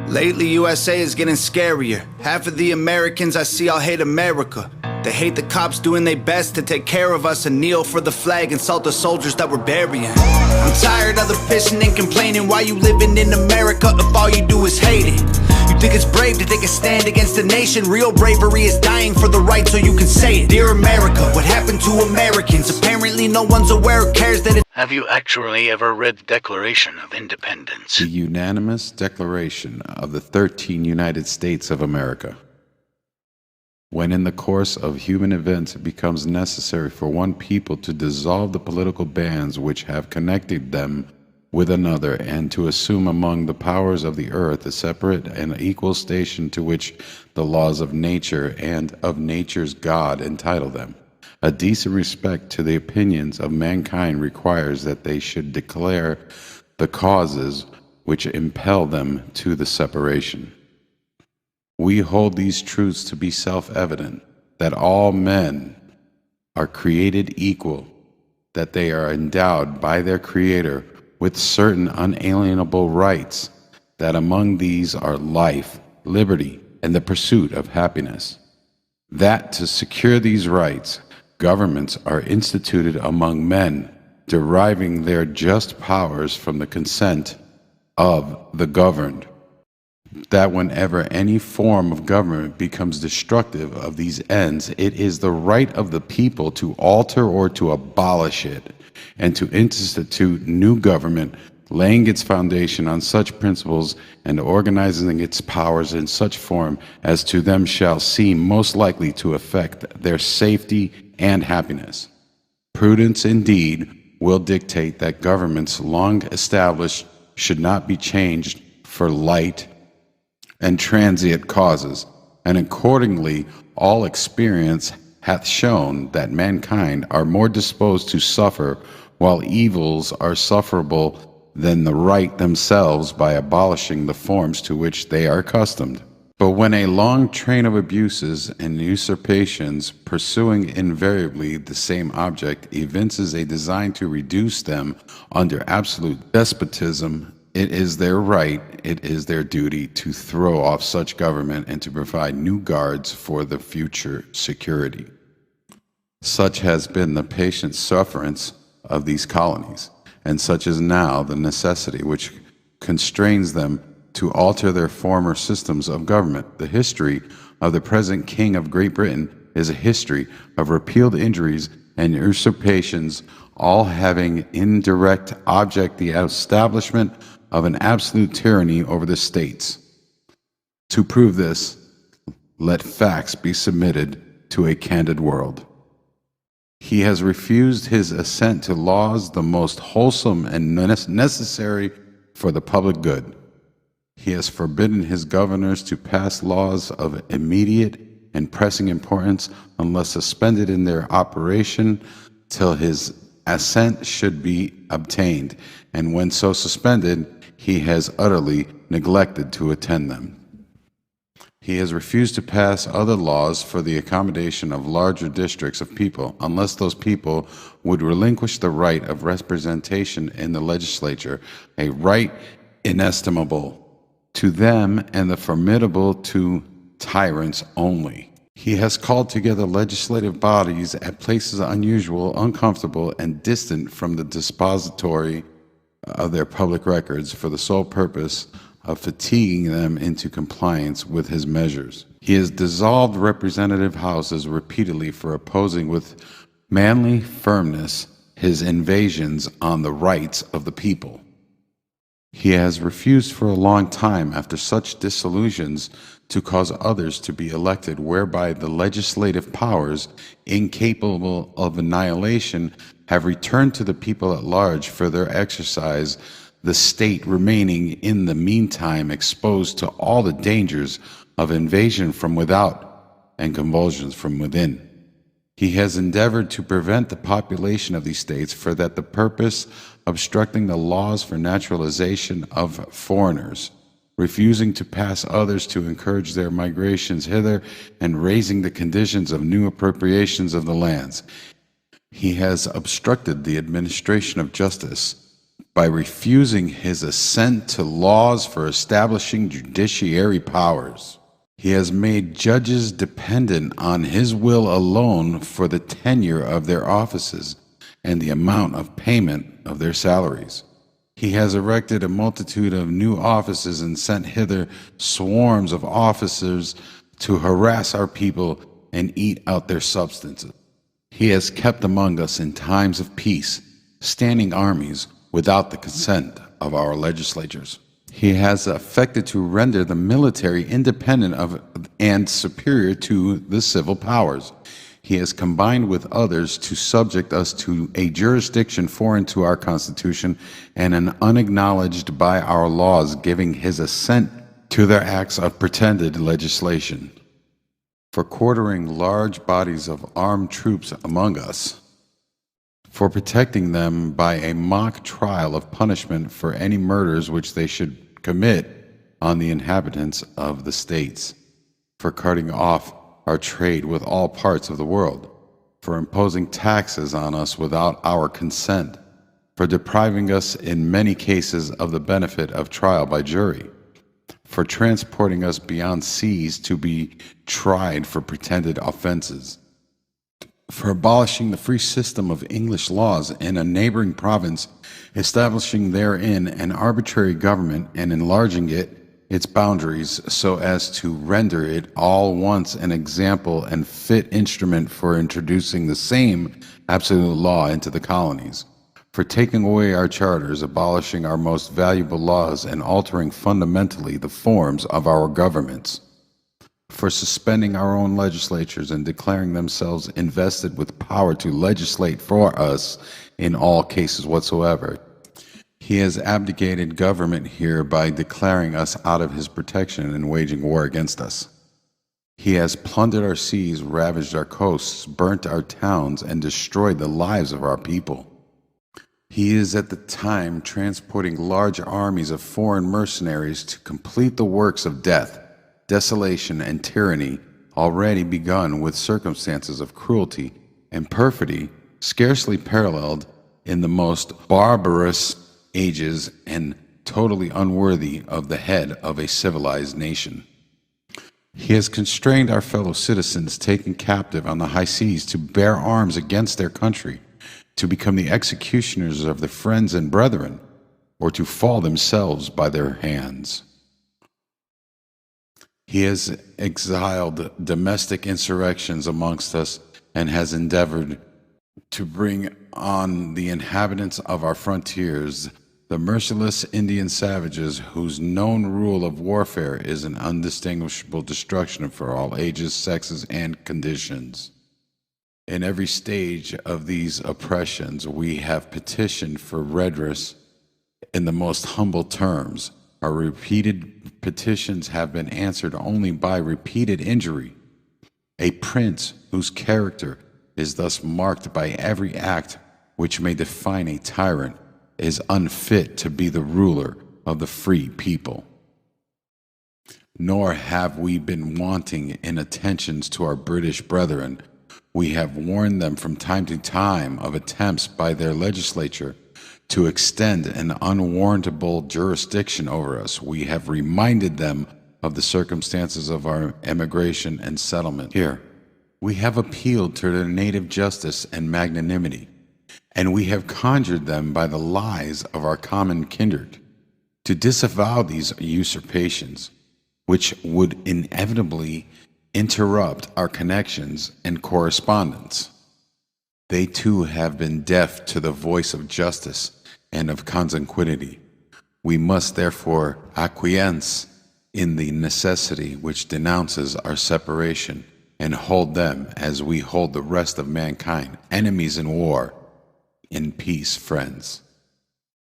Lately, USA is getting scarier. Half of the Americans I see all hate America. They hate the cops doing their best to take care of us and kneel for the flag and salt the soldiers that we're burying. I'm tired of the pissing and complaining. Why you living in America if all you do is hate it? You think it's brave to take a stand against the nation? Real bravery is dying for the right so you can say it. Dear America, what happened to Americans? Apparently no one's aware or cares that it's... Have you actually ever read the Declaration of Independence? The unanimous declaration of the 13 United States of America. When in the course of human events it becomes necessary for one people to dissolve the political bands which have connected them with another, and to assume among the powers of the earth a separate and equal station to which the laws of nature and of nature's God entitle them, a decent respect to the opinions of mankind requires that they should declare the causes which impel them to the separation. We hold these truths to be self-evident, that all men are created equal, that they are endowed by their Creator with certain unalienable rights, that among these are life, liberty, and the pursuit of happiness. That to secure these rights, governments are instituted among men, deriving their just powers from the consent of the governed. That whenever any form of government becomes destructive of these ends, it is the right of the people to alter or to abolish it, and to institute new government, laying its foundation on such principles and organizing its powers in such form as to them shall seem most likely to affect their safety and happiness. Prudence indeed will dictate that governments long established should not be changed for light and transient causes, and accordingly all experience hath shown that mankind are more disposed to suffer while evils are sufferable than the right themselves by abolishing the forms to which they are accustomed. But when a long train of abuses and usurpations, pursuing invariably the same object, evinces a design to reduce them under absolute despotism, it is their right, it is their duty to throw off such government and to provide new guards for the future security. Such has been the patient sufferance of these colonies, and such is now the necessity which constrains them to alter their former systems of government. The history of the present King of Great Britain is a history of repealed injuries and usurpations, all having in direct object the establishment of an absolute tyranny over the states. To prove this, let facts be submitted to a candid world. He has refused his assent to laws the most wholesome and necessary for the public good. He has forbidden his governors to pass laws of immediate and pressing importance unless suspended in their operation till his assent should be obtained, and when so suspended, he has utterly neglected to attend them. He has refused to pass other laws for the accommodation of larger districts of people, unless those people would relinquish the right of representation in the legislature, a right inestimable to them and the formidable to tyrants only. He has called together legislative bodies at places unusual, uncomfortable, and distant from the dispository of their public records for the sole purpose of fatiguing them into compliance with his measures. He has dissolved representative houses repeatedly for opposing with manly firmness his invasions on the rights of the people. He has refused for a long time after such dissolutions to cause others to be elected, whereby the legislative powers, incapable of annihilation, have returned to the people at large for their exercise, the state remaining in the meantime exposed to all the dangers of invasion from without and convulsions from within. He has endeavored to prevent the population of these states for that the purpose, obstructing the laws for naturalization of foreigners, refusing to pass others to encourage their migrations hither, and raising the conditions of new appropriations of the lands. He has obstructed the administration of justice, by refusing his assent to laws for establishing judiciary powers. He has made judges dependent on his will alone for the tenure of their offices and the amount of payment of their salaries. He has erected a multitude of new offices and sent hither swarms of officers to harass our people and eat out their substances. He has kept among us in times of peace standing armies without the consent of our legislatures. He has affected to render the military independent of and superior to the civil powers. He has combined with others to subject us to a jurisdiction foreign to our Constitution and an unacknowledged by our laws, giving his assent to their acts of pretended legislation. For quartering large bodies of armed troops among us, for protecting them by a mock trial of punishment for any murders which they should commit on the inhabitants of the states, for cutting off our trade with all parts of the world, for imposing taxes on us without our consent, for depriving us in many cases of the benefit of trial by jury, for transporting us beyond seas to be tried for pretended offenses, for abolishing the free system of English laws in a neighboring province, establishing therein an arbitrary government and enlarging its boundaries so as to render it all once an example and fit instrument for introducing the same absolute law into the colonies, for taking away our charters, abolishing our most valuable laws, and altering fundamentally the forms of our governments, for suspending our own legislatures and declaring themselves invested with power to legislate for us in all cases whatsoever. He has abdicated government here by declaring us out of his protection and waging war against us. He has plundered our seas, ravaged our coasts, burnt our towns, and destroyed the lives of our people. He is at the time transporting large armies of foreign mercenaries to complete the works of death, desolation, and tyranny already begun with circumstances of cruelty and perfidy scarcely paralleled in the most barbarous ages and totally unworthy of the head of a civilized nation. He has constrained our fellow citizens taken captive on the high seas to bear arms against their country, to become the executioners of their friends and brethren, or to fall themselves by their hands. He has exiled domestic insurrections amongst us and has endeavored to bring on the inhabitants of our frontiers the merciless Indian savages whose known rule of warfare is an undistinguishable destruction for all ages, sexes, and conditions. In every stage of these oppressions, we have petitioned for redress in the most humble terms. Our repeated petitions have been answered only by repeated injury. A prince whose character is thus marked by every act which may define a tyrant is unfit to be the ruler of the free people. Nor have we been wanting in attentions to our British brethren. We have warned them from time to time of attempts by their legislature to extend an unwarrantable jurisdiction over us. We have reminded them of the circumstances of our emigration and settlement here. We have appealed to their native justice and magnanimity, and we have conjured them by the lies of our common kindred to disavow these usurpations, which would inevitably interrupt our connections and correspondence. They too have been deaf to the voice of justice and of consanguinity. We must therefore acquiesce in the necessity which denounces our separation, and hold them, as we hold the rest of mankind, enemies in war, in peace friends.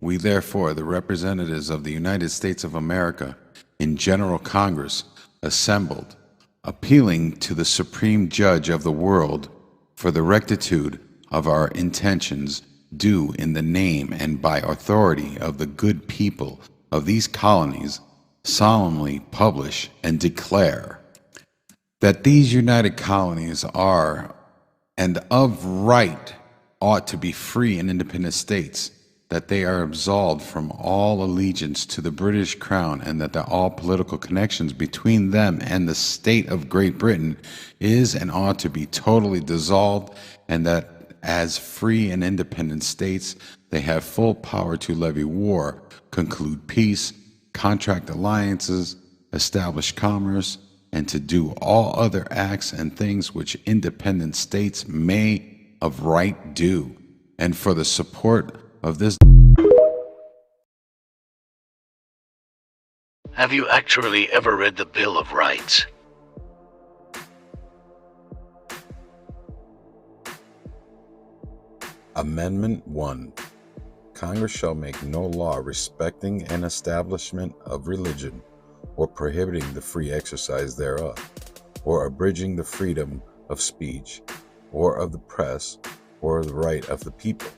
We therefore, the representatives of the United States of America in General Congress, assembled, appealing to the Supreme Judge of the world for the rectitude of our intentions, do in the name and by authority of the good people of these colonies solemnly publish and declare that these united colonies are and of right ought to be free and independent states, that they are absolved from all allegiance to the British Crown, and that all political connections between them and the state of Great Britain is and ought to be totally dissolved, and that as free and independent states they have full power to levy war, conclude peace, contract alliances, establish commerce, and to do all other acts and things which independent states may of right do, and for the support of this. Have you actually ever read the Bill of Rights? Amendment 1. Congress shall make no law respecting an establishment of religion, or prohibiting the free exercise thereof, or abridging the freedom of speech, or of the press, or the right of the people,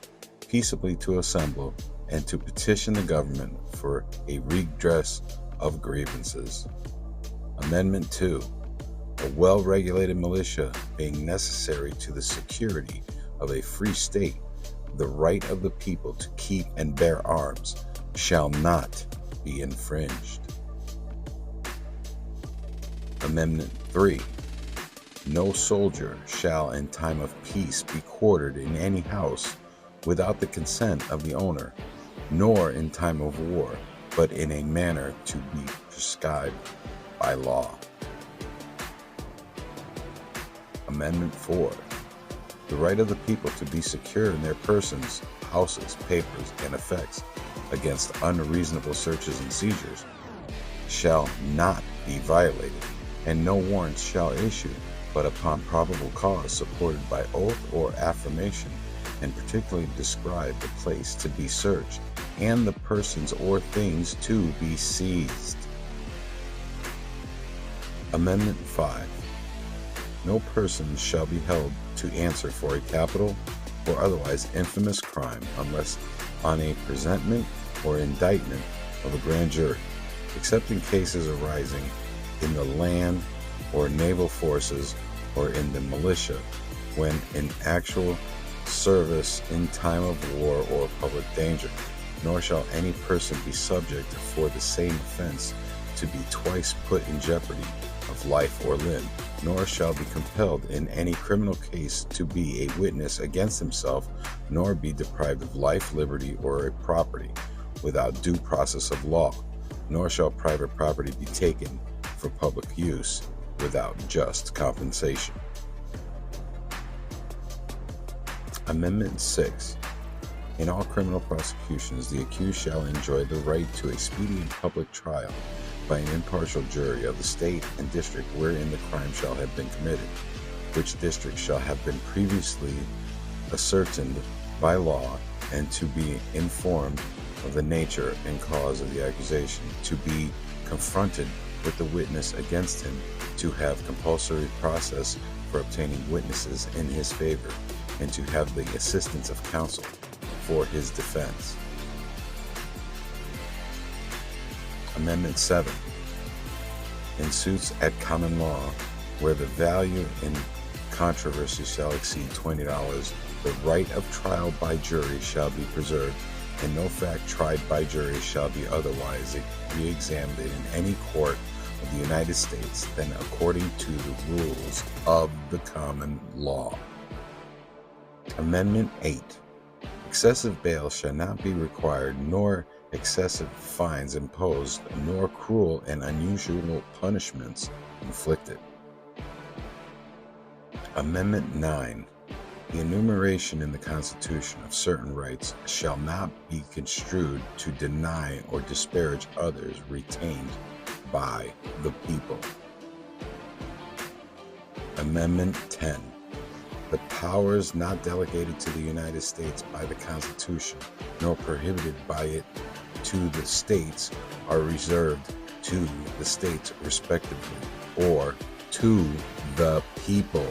peaceably to assemble and to petition the government for a redress of grievances. Amendment 2. A well-regulated militia being necessary to the security of a free state, the right of the people to keep and bear arms shall not be infringed. Amendment 3. No soldier shall in time of peace be quartered in any house without the consent of the owner, nor in time of war, but in a manner to be prescribed by law. Amendment 4. The right of the people to be secure in their persons, houses, papers, and effects against unreasonable searches and seizures shall not be violated, and no warrants shall issue but upon probable cause supported by oath or affirmation, and particularly describe the place to be searched and the persons or things to be seized. Amendment 5. No person shall be held to answer for a capital or otherwise infamous crime unless on a presentment or indictment of a grand jury, except in cases arising in the land or naval forces or in the militia, when in actual service in time of war or public danger. Nor shall any person be subject for the same offense to be twice put in jeopardy of life or limb, nor shall be compelled in any criminal case to be a witness against himself, nor be deprived of life, liberty, or a property without due process of law, nor shall private property be taken for public use without just compensation. Amendment 6. In all criminal prosecutions, the accused shall enjoy the right to a speedy and public trial by an impartial jury of the state and district wherein the crime shall have been committed, which district shall have been previously ascertained by law, and to be informed of the nature and cause of the accusation, to be confronted with the witness against him, to have compulsory process for obtaining witnesses in his favor, and to have the assistance of counsel for his defense. Amendment 7. In suits at common law, where the value in controversy shall exceed $20, the right of trial by jury shall be preserved, and no fact tried by jury shall be otherwise re-examined in any court of the United States than according to the rules of the common law. Amendment 8. Excessive bail shall not be required, nor excessive fines imposed, nor cruel and unusual punishments inflicted. Amendment 9. The enumeration in the Constitution of certain rights shall not be construed to deny or disparage others retained by the people. Amendment 10. The powers not delegated to the United States by the Constitution, nor prohibited by it to the states, are reserved to the states respectively, or to the people.